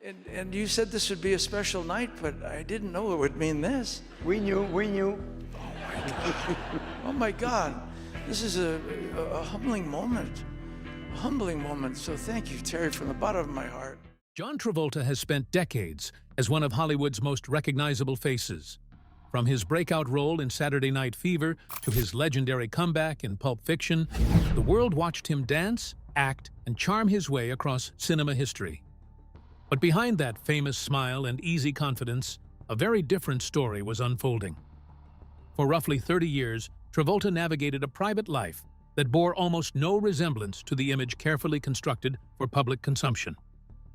And you said this would be a special night, but I didn't know it would mean this. We knew. Oh my God, this is a humbling moment. A humbling moment. So thank you, Terry, from the bottom of my heart. John Travolta has spent decades as one of Hollywood's most recognizable faces. From his breakout role in Saturday Night Fever to his legendary comeback in Pulp Fiction, the world watched him dance, act, and charm his way across cinema history. But behind that famous smile and easy confidence, a very different story was unfolding. For roughly 30 years, Travolta navigated a private life that bore almost no resemblance to the image carefully constructed for public consumption.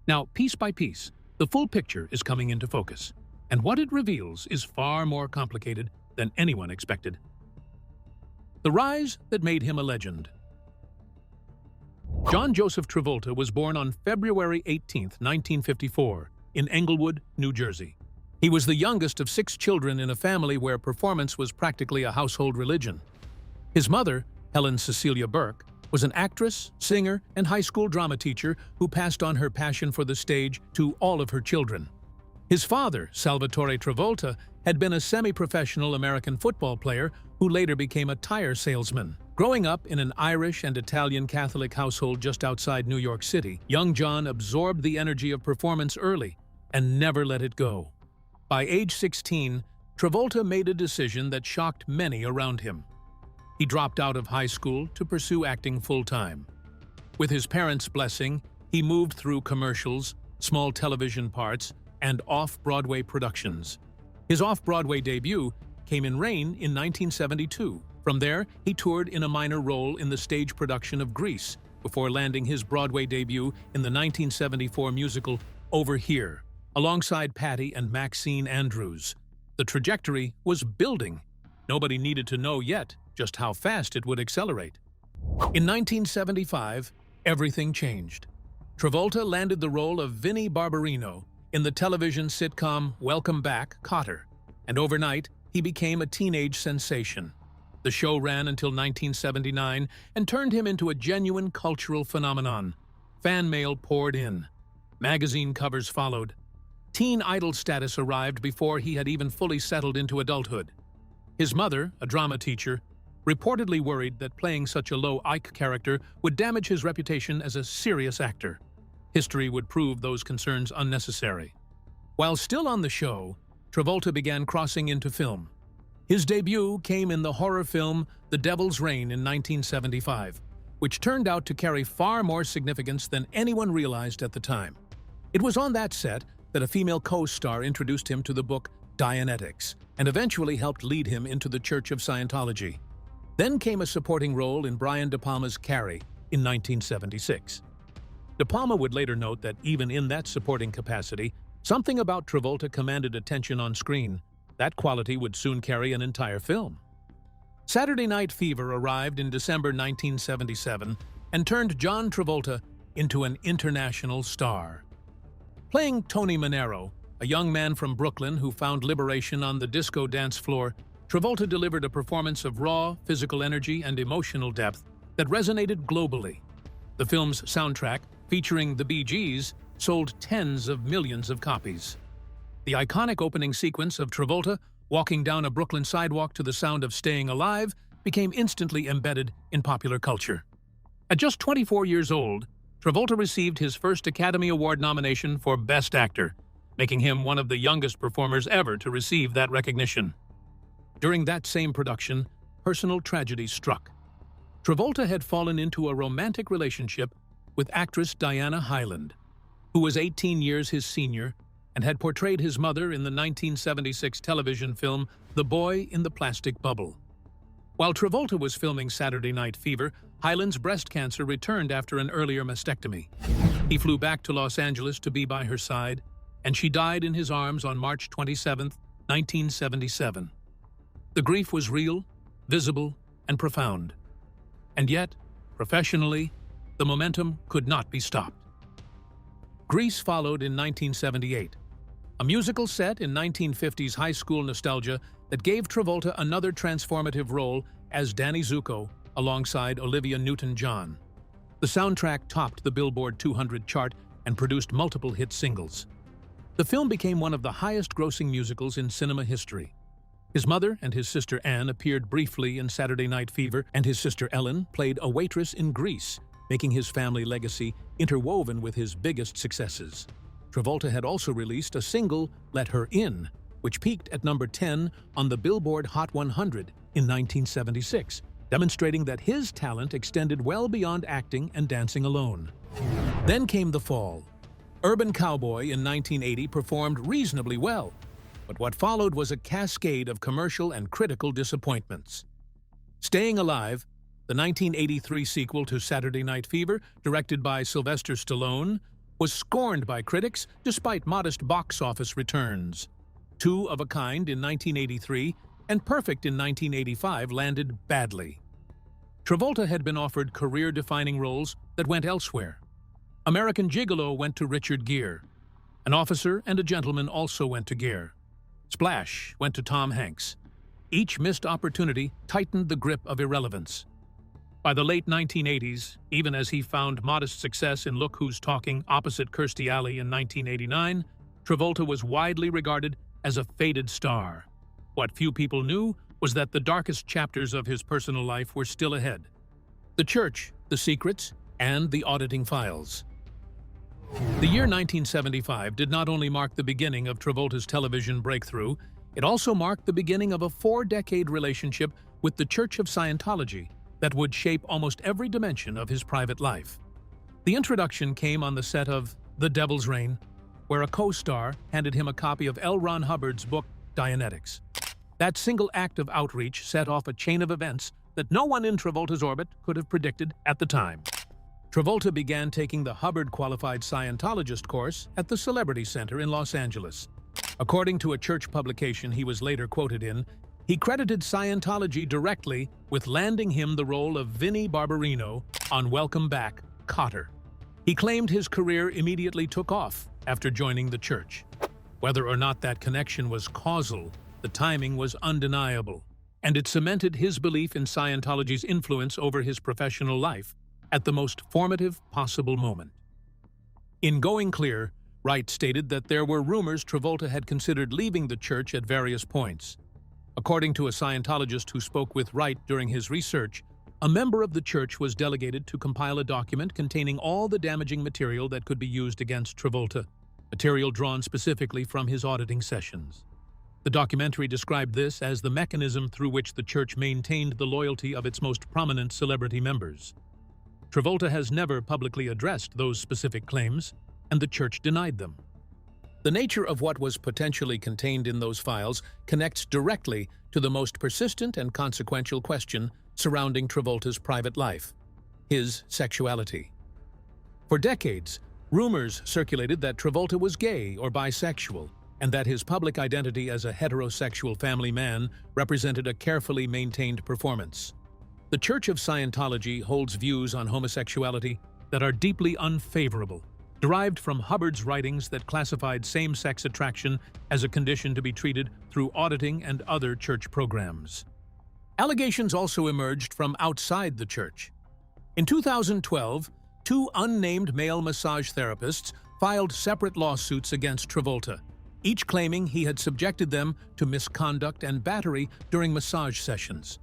Now, piece by piece, the full picture is coming into focus, and what it reveals is far more complicated than anyone expected. The rise that made him a legend. John Joseph Travolta was born on February 18, 1954, in Englewood, New Jersey. He was the youngest of 6 children in a family where performance was practically a household religion. His mother, Helen Cecilia Burke, was an actress, singer, and high school drama teacher who passed on her passion for the stage to all of her children. His father, Salvatore Travolta, had been a semi-professional American football player who later became a tire salesman. Growing up in an Irish and Italian Catholic household just outside New York City, young John absorbed the energy of performance early and never let it go. By age 16, Travolta made a decision that shocked many around him. He dropped out of high school to pursue acting full-time. With his parents' blessing, he moved through commercials, small television parts, and off-Broadway productions. His off-Broadway debut came in Rain in 1972. From there, he toured in a minor role in the stage production of Grease, before landing his Broadway debut in the 1974 musical Over Here, alongside Patty and Maxine Andrews. The trajectory was building. Nobody needed to know yet just how fast it would accelerate. In 1975, everything changed. Travolta landed the role of Vinnie Barbarino in the television sitcom Welcome Back, Kotter, and overnight, he became a teenage sensation. The show ran until 1979 and turned him into a genuine cultural phenomenon. Fan mail poured in. Magazine covers followed. Teen idol status arrived before he had even fully settled into adulthood. His mother, a drama teacher, reportedly worried that playing such a low Ike character would damage his reputation as a serious actor. History would prove those concerns unnecessary. While still on the show, Travolta began crossing into film. His debut came in the horror film The Devil's Rain in 1975, which turned out to carry far more significance than anyone realized at the time. It was on that set that a female co-star introduced him to the book Dianetics and eventually helped lead him into the Church of Scientology. Then came a supporting role in Brian De Palma's Carrie in 1976. De Palma would later note that even in that supporting capacity, something about Travolta commanded attention on screen. That quality would soon carry an entire film. Saturday Night Fever arrived in December 1977 and turned John Travolta into an international star. Playing Tony Manero, a young man from Brooklyn who found liberation on the disco dance floor, Travolta delivered a performance of raw, physical energy and emotional depth that resonated globally. The film's soundtrack, featuring the Bee Gees, sold tens of millions of copies. The iconic opening sequence of Travolta walking down a Brooklyn sidewalk to the sound of Staying Alive became instantly embedded in popular culture. At just 24 years old, Travolta received his first Academy Award nomination for Best Actor, making him one of the youngest performers ever to receive that recognition. During that same production, personal tragedy struck. Travolta had fallen into a romantic relationship with actress Diana Hyland, who was 18 years his senior and had portrayed his mother in the 1976 television film The Boy in the Plastic Bubble. While Travolta was filming Saturday Night Fever, Hyland's breast cancer returned after an earlier mastectomy. He flew back to Los Angeles to be by her side, and she died in his arms on March 27, 1977. The grief was real, visible, and profound. And yet, professionally, the momentum could not be stopped. Grease followed in 1978, a musical set in 1950s high school nostalgia that gave Travolta another transformative role as Danny Zuko alongside Olivia Newton-John. The soundtrack topped the Billboard 200 chart and produced multiple hit singles. The film became one of the highest-grossing musicals in cinema history. His mother and his sister Anne appeared briefly in Saturday Night Fever, and his sister Ellen played a waitress in Grease, making his family legacy interwoven with his biggest successes. Travolta had also released a single, Let Her In, which peaked at number 10 on the Billboard Hot 100 in 1976, demonstrating that his talent extended well beyond acting and dancing alone. Then came the fall. Urban Cowboy in 1980 performed reasonably well, but what followed was a cascade of commercial and critical disappointments. Staying Alive, the 1983 sequel to Saturday Night Fever, directed by Sylvester Stallone, was scorned by critics despite modest box office returns. Two of a Kind in 1983 and Perfect in 1985 landed badly. Travolta had been offered career-defining roles that went elsewhere. American Gigolo went to Richard Gere. An Officer and a Gentleman also went to Gere. Splash went to Tom Hanks. Each missed opportunity tightened the grip of irrelevance. By the late 1980s, even as he found modest success in Look Who's Talking opposite Kirstie Alley in 1989, Travolta was widely regarded as a faded star. What few people knew was that the darkest chapters of his personal life were still ahead. The Church, The Secrets, and The Auditing Files. The year 1975 did not only mark the beginning of Travolta's television breakthrough, it also marked the beginning of a 4-decade relationship with the Church of Scientology that would shape almost every dimension of his private life. The introduction came on the set of The Devil's Reign, where a co-star handed him a copy of L. Ron Hubbard's book, Dianetics. That single act of outreach set off a chain of events that no one in Travolta's orbit could have predicted at the time. Travolta began taking the Hubbard-qualified Scientologist course at the Celebrity Center in Los Angeles. According to a church publication he was later quoted in, he credited Scientology directly with landing him the role of Vinnie Barbarino on Welcome Back, Kotter. He claimed his career immediately took off after joining the church. Whether or not that connection was causal, the timing was undeniable, and it cemented his belief in Scientology's influence over his professional life at the most formative possible moment. In Going Clear, Wright stated that there were rumors Travolta had considered leaving the church at various points. According to a Scientologist who spoke with Wright during his research, a member of the church was delegated to compile a document containing all the damaging material that could be used against Travolta, material drawn specifically from his auditing sessions. The documentary described this as the mechanism through which the church maintained the loyalty of its most prominent celebrity members. Travolta has never publicly addressed those specific claims, and the church denied them. The nature of what was potentially contained in those files connects directly to the most persistent and consequential question surrounding Travolta's private life: his sexuality. For decades, rumors circulated that Travolta was gay or bisexual, and that his public identity as a heterosexual family man represented a carefully maintained performance. The Church of Scientology holds views on homosexuality that are deeply unfavorable, derived from Hubbard's writings that classified same-sex attraction as a condition to be treated through auditing and other church programs. Allegations also emerged from outside the church. In 2012, two unnamed male massage therapists filed separate lawsuits against Travolta, each claiming he had subjected them to misconduct and battery during massage sessions.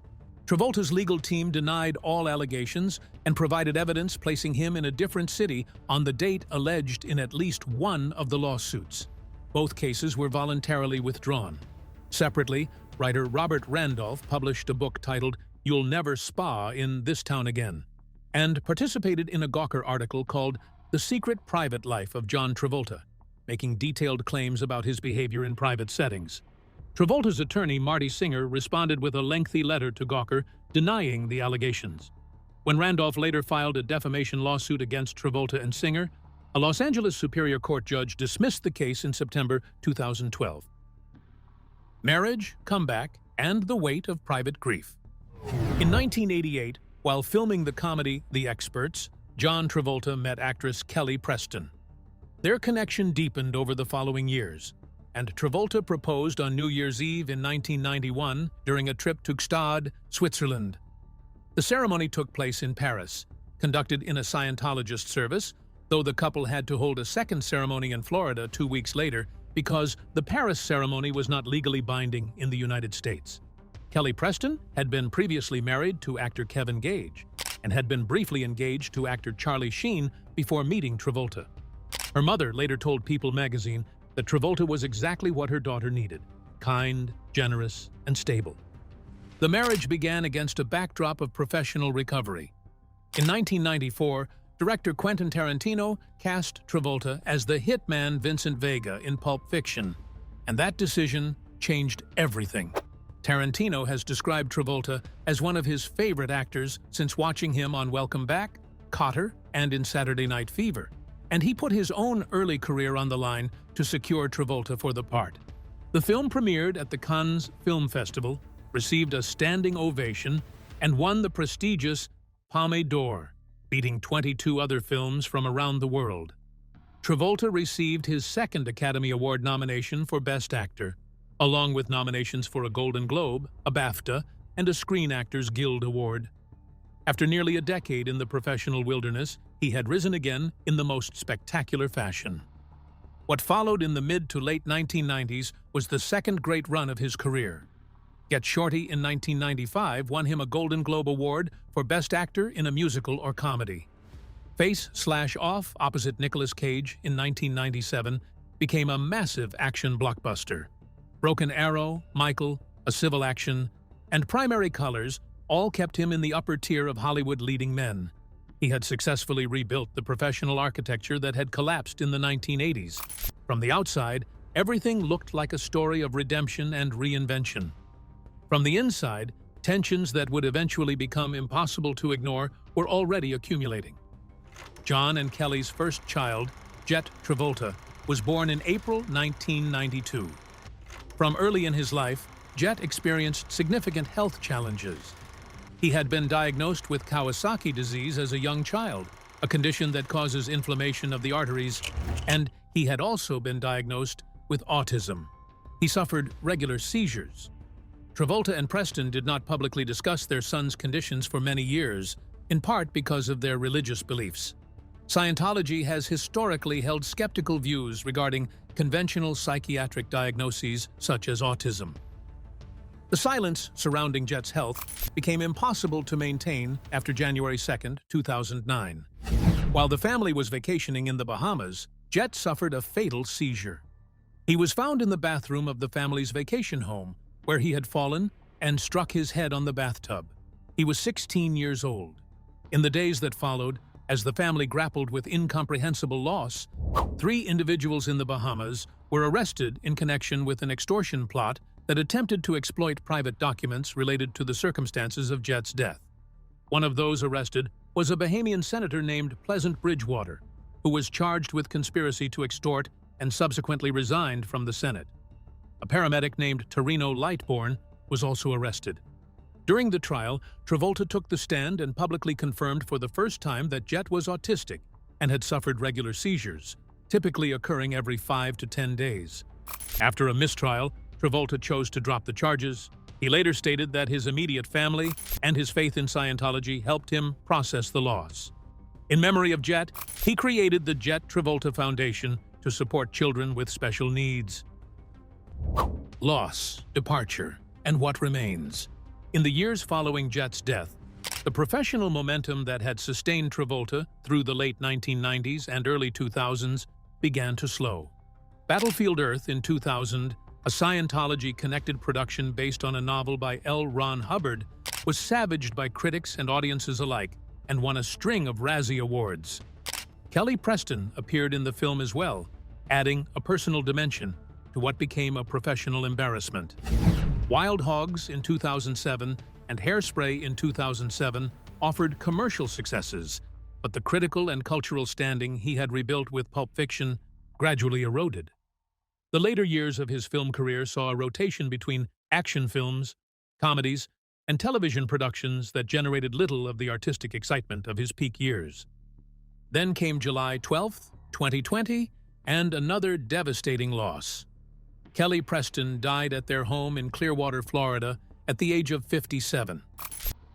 Travolta's legal team denied all allegations and provided evidence placing him in a different city on the date alleged in at least one of the lawsuits. Both cases were voluntarily withdrawn. Separately, writer Robert Randolph published a book titled You'll Never Spa in This Town Again, and participated in a Gawker article called The Secret Private Life of John Travolta, making detailed claims about his behavior in private settings. Travolta's attorney, Marty Singer, responded with a lengthy letter to Gawker denying the allegations. When Randolph later filed a defamation lawsuit against Travolta and Singer, a Los Angeles Superior Court judge dismissed the case in September 2012. Marriage, comeback, and the weight of private grief. In 1988, while filming the comedy The Experts, John Travolta met actress Kelly Preston. Their connection deepened over the following years, and Travolta proposed on New Year's Eve in 1991 during a trip to Gstaad, Switzerland. The ceremony took place in Paris, conducted in a Scientologist service, though the couple had to hold a second ceremony in Florida 2 weeks later because the Paris ceremony was not legally binding in the United States. Kelly Preston had been previously married to actor Kevin Gage and had been briefly engaged to actor Charlie Sheen before meeting Travolta. Her mother later told People magazine that Travolta was exactly what her daughter needed: kind, generous, and stable. The marriage began against a backdrop of professional recovery. In 1994, director Quentin Tarantino cast Travolta as the hitman Vincent Vega in Pulp Fiction, and that decision changed everything. Tarantino has described Travolta as one of his favorite actors since watching him on Welcome Back, Kotter, and in Saturday Night Fever, and he put his own early career on the line to secure Travolta for the part. The film premiered at the Cannes Film Festival, received a standing ovation, and won the prestigious Palme d'Or, beating 22 other films from around the world. Travolta received his second Academy Award nomination for Best Actor, along with nominations for a Golden Globe, a BAFTA, and a Screen Actors Guild Award. After nearly a decade in the professional wilderness, he had risen again in the most spectacular fashion. What followed in the mid to late 1990s was the second great run of his career. Get Shorty in 1995 won him a Golden Globe Award for Best Actor in a Musical or Comedy. Face/Off opposite Nicolas Cage in 1997 became a massive action blockbuster. Broken Arrow, Michael, A Civil Action, and Primary Colors all kept him in the upper tier of Hollywood leading men. He had successfully rebuilt the professional architecture that had collapsed in the 1980s. From the outside, everything looked like a story of redemption and reinvention. From the inside, tensions that would eventually become impossible to ignore were already accumulating. John and Kelly's first child, Jett Travolta, was born in April 1992. From early in his life, Jett experienced significant health challenges. He had been diagnosed with Kawasaki disease as a young child, a condition that causes inflammation of the arteries, and he had also been diagnosed with autism. He suffered regular seizures. Travolta and Preston did not publicly discuss their son's conditions for many years, in part because of their religious beliefs. Scientology has historically held skeptical views regarding conventional psychiatric diagnoses such as autism. The silence surrounding Jett's health became impossible to maintain after January 2, 2009. While the family was vacationing in the Bahamas, Jett suffered a fatal seizure. He was found in the bathroom of the family's vacation home, where he had fallen and struck his head on the bathtub. He was 16 years old. In the days that followed, as the family grappled with incomprehensible loss, 3 individuals in the Bahamas were arrested in connection with an extortion plot that attempted to exploit private documents related to the circumstances of Jett's death. One of those arrested was a Bahamian senator named Pleasant Bridgewater, who was charged with conspiracy to extort and subsequently resigned from the Senate. A paramedic named Torino Lightborn was also arrested. During the trial, Travolta took the stand and publicly confirmed for the first time that Jett was autistic and had suffered regular seizures, typically occurring every 5 to 10 days. After a mistrial, Travolta chose to drop the charges. He later stated that his immediate family and his faith in Scientology helped him process the loss. In memory of Jett, he created the Jett Travolta Foundation to support children with special needs. Loss, departure, and what remains. In the years following Jett's death, the professional momentum that had sustained Travolta through the late 1990s and early 2000s began to slow. Battlefield Earth in 2000, a Scientology-connected production based on a novel by L. Ron Hubbard, was savaged by critics and audiences alike and won a string of Razzie Awards. Kelly Preston appeared in the film as well, adding a personal dimension to what became a professional embarrassment. Wild Hogs in 2007 and Hairspray in 2007 offered commercial successes, but the critical and cultural standing he had rebuilt with Pulp Fiction gradually eroded. The later years of his film career saw a rotation between action films, comedies, and television productions that generated little of the artistic excitement of his peak years. Then came July 12, 2020, and another devastating loss. Kelly Preston died at their home in Clearwater, Florida, at the age of 57.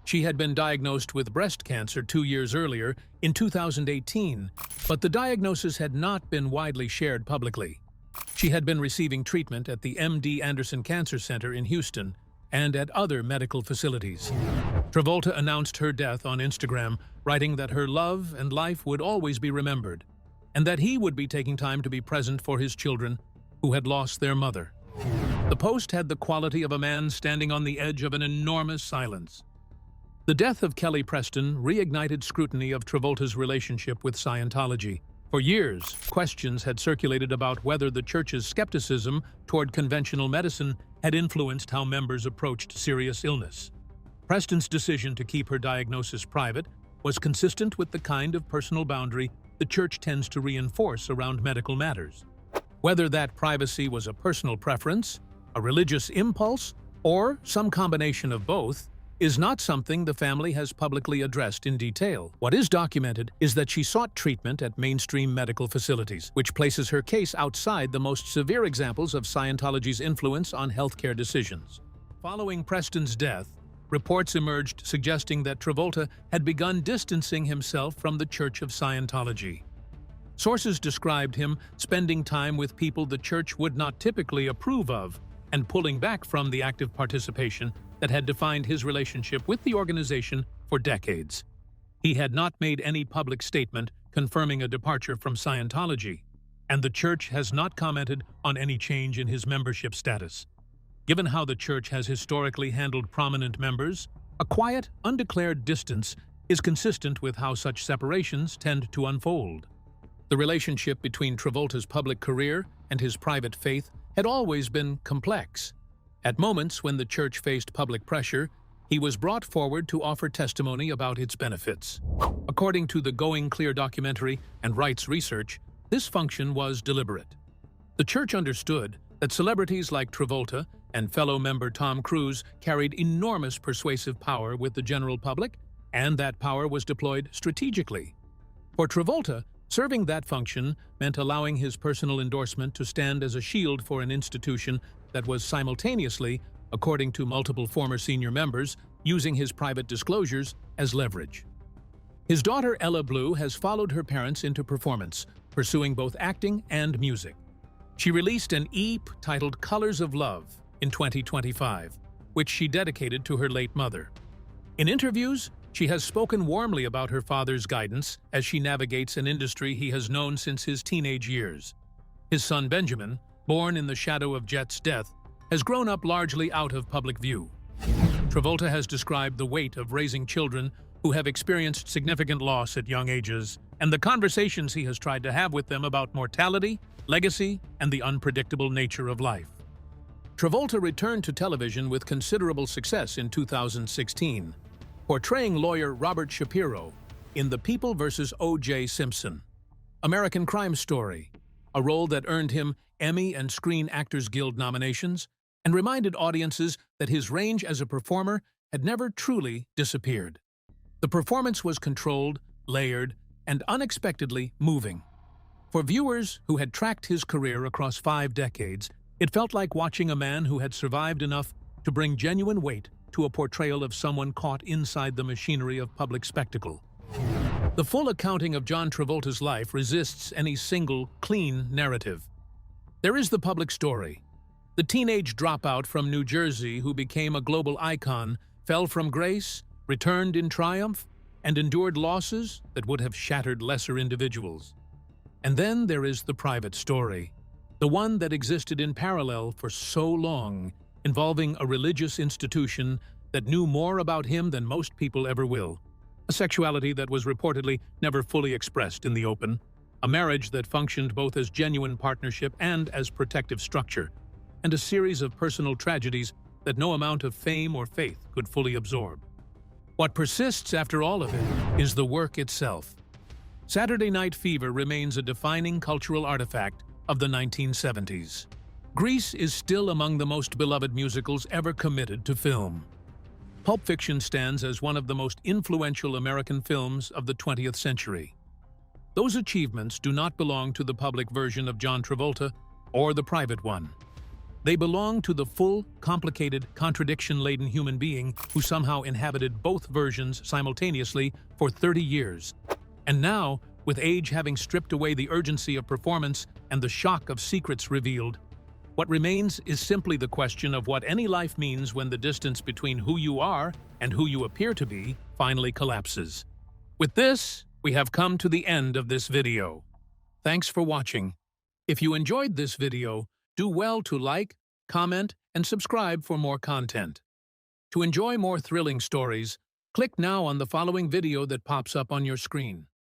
She had been diagnosed with breast cancer 2 years earlier, in 2018, but the diagnosis had not been widely shared publicly. She had been receiving treatment at the MD Anderson Cancer Center in Houston and at other medical facilities. Travolta announced her death on Instagram, writing that her love and life would always be remembered, and that he would be taking time to be present for his children who had lost their mother. The post had the quality of a man standing on the edge of an enormous silence. The death of Kelly Preston reignited scrutiny of Travolta's relationship with Scientology. For years, questions had circulated about whether the church's skepticism toward conventional medicine had influenced how members approached serious illness. Preston's decision to keep her diagnosis private was consistent with the kind of personal boundary the church tends to reinforce around medical matters. Whether that privacy was a personal preference, a religious impulse, or some combination of both, is not something the family has publicly addressed in detail. What is documented is that she sought treatment at mainstream medical facilities, which places her case outside the most severe examples of Scientology's influence on healthcare decisions. Following Preston's death, reports emerged suggesting that Travolta had begun distancing himself from the Church of Scientology. Sources described him spending time with people the church would not typically approve of and pulling back from the active participation that had defined his relationship with the organization for decades. He had not made any public statement confirming a departure from Scientology, and the church has not commented on any change in his membership status. Given how the church has historically handled prominent members, a quiet, undeclared distance is consistent with how such separations tend to unfold. The relationship between Travolta's public career and his private faith had always been complex. At moments when the church faced public pressure, he was brought forward to offer testimony about its benefits. According to the Going Clear documentary and Rights Research, this function was deliberate. The church understood that celebrities like Travolta and fellow member Tom Cruise carried enormous persuasive power with the general public, and that power was deployed strategically. For Travolta, serving that function meant allowing his personal endorsement to stand as a shield for an institution that was simultaneously, according to multiple former senior members, using his private disclosures as leverage. His daughter Ella Blue has followed her parents into performance, pursuing both acting and music. She released an EP titled Colors of Love in 2025, which she dedicated to her late mother. In interviews, she has spoken warmly about her father's guidance as she navigates an industry he has known since his teenage years. His son Benjamin, born in the shadow of Jett's death, has grown up largely out of public view. Travolta has described the weight of raising children who have experienced significant loss at young ages, and the conversations he has tried to have with them about mortality, legacy, and the unpredictable nature of life. Travolta returned to television with considerable success in 2016, portraying lawyer Robert Shapiro in The People vs. O.J. Simpson, American Crime Story, a role that earned him Emmy and Screen Actors Guild nominations and reminded audiences that his range as a performer had never truly disappeared. The performance was controlled, layered, and unexpectedly moving. For viewers who had tracked his career across 5 decades, it felt like watching a man who had survived enough to bring genuine weight to a portrayal of someone caught inside the machinery of public spectacle. The full accounting of John Travolta's life resists any single, clean narrative. There is the public story. The teenage dropout from New Jersey who became a global icon, fell from grace, returned in triumph, and endured losses that would have shattered lesser individuals. And then there is the private story, the one that existed in parallel for so long, involving a religious institution that knew more about him than most people ever will, a sexuality that was reportedly never fully expressed in the open, a marriage that functioned both as genuine partnership and as protective structure, and a series of personal tragedies that no amount of fame or faith could fully absorb. What persists after all of it is the work itself. Saturday Night Fever remains a defining cultural artifact of the 1970s. Grease is still among the most beloved musicals ever committed to film. Pulp Fiction stands as one of the most influential American films of the 20th century. Those achievements do not belong to the public version of John Travolta or the private one. They belong to the full, complicated, contradiction-laden human being who somehow inhabited both versions simultaneously for 30 years. And now, with age having stripped away the urgency of performance and the shock of secrets revealed, what remains is simply the question of what any life means when the distance between who you are and who you appear to be finally collapses. With this, we have come to the end of this video. Thanks for watching. If you enjoyed this video, do well to like, comment, and subscribe for more content. To enjoy more thrilling stories, click now on the following video that pops up on your screen.